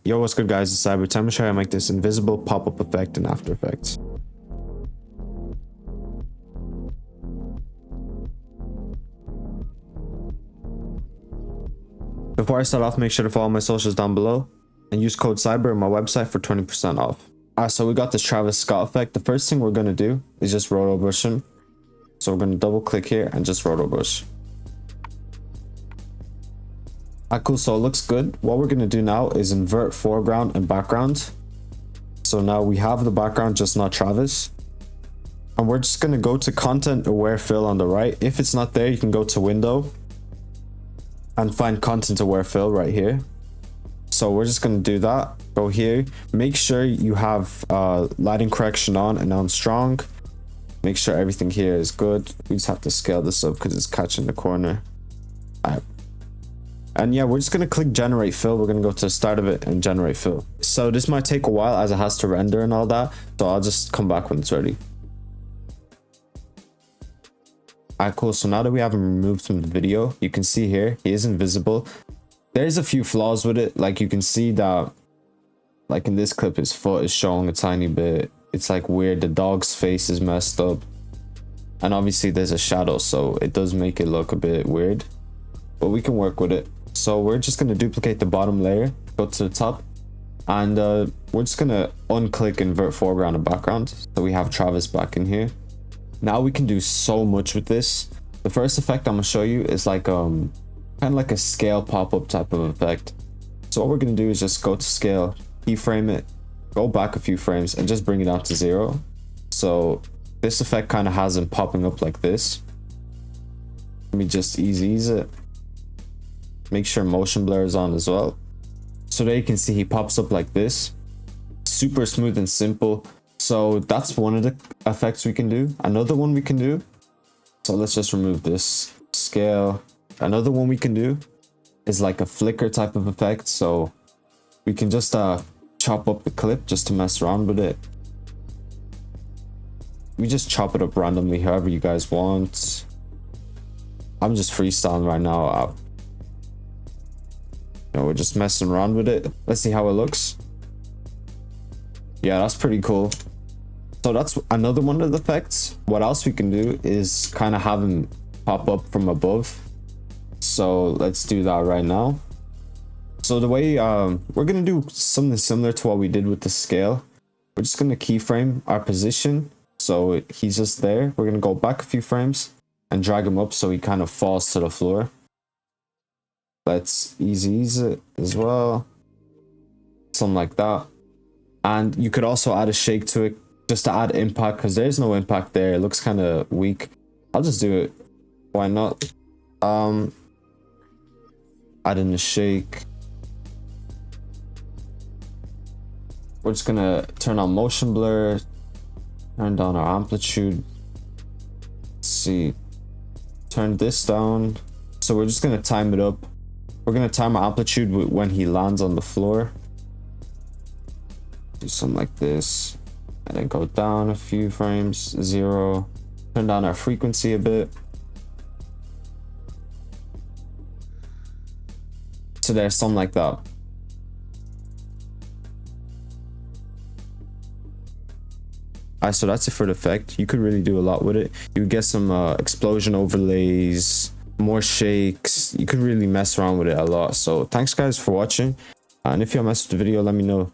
Yo, what's good guys, it's Cyber. Time to show you how to make this invisible pop-up effect in After Effects. Before I start off, make sure to follow my socials down below and use code CYBER on my website for 20% off. Alright, so we got this Travis Scott effect. The first thing we're going to do is just roto brush him. So we're going to double click here and just roto brush. Alright, cool, so it looks good. What we're going to do now is invert foreground and background. So now we have the background, just not Travis. And we're just going to go to content aware fill on the right. If it's not there, you can go to window and find content aware fill right here. So we're just going to do that. Go here, make sure you have lighting correction on and on strong. Make sure everything here is good. We just have to scale this up because it's catching the corner. Alright. And yeah, we're just going to click generate fill. We're going to go to the start of it and generate fill. So this might take a while as it has to render and all that. So I'll just come back when it's ready. Alright, cool. So now that we have him removed from the video, you can see here, he is invisible. There's a few flaws with it. Like you can see that, like in this clip, his foot is showing a tiny bit. It's like weird. The dog's face is messed up. And obviously there's a shadow, so it does make it look a bit weird. But we can work with it. So we're just going to duplicate the bottom layer, go to the top, and we're just going to unclick invert foreground and background. So we have Travis back in here. Now we can do so much with this. The first effect I'm going to show you is like kind of like a scale pop-up type of effect. So what we're going to do is just go to scale, keyframe it, go back a few frames, and just bring it down to 0. So this effect kind of has him popping up like this. Let me just ease it. Make sure motion blur is on as well. So there you can see he pops up like this. Super smooth and simple. So that's one of the effects we can do. Another one we can do. So let's just remove this. Scale. Another one we can do is like a flicker type of effect. So we can just chop up the clip just to mess around with it. We just chop it up randomly however you guys want. I'm just freestyling right now. We're just messing around with it. Let's see how it looks. Yeah, that's pretty cool. So that's another one of the effects. What else we can do is kind of have him pop up from above. So let's do that right now. So the way we're gonna do something similar to what we did with the scale. We're just gonna keyframe our position. So he's just there. We're gonna go back a few frames and drag him up so he kind of falls to the floor. Let's ease it as well. Something like that. And you could also add a shake to it just to add impact, because there's no impact there. It looks kind of weak. I'll just do it. Why not? Add in a shake. We're just gonna turn on motion blur, turn down our amplitude. Let's see. Turn this down. So we're just gonna time it up. We're gonna time our amplitude when he lands on the floor. Do something like this, and then go down a few frames, 0. Turn down our frequency a bit. So there's something like that. Alright, so that's it for the effect. You could really do a lot with it. You could get some explosion overlays, more shakes. You could really mess around with it a lot. So thanks guys for watching, and if you messed with the video, let me know.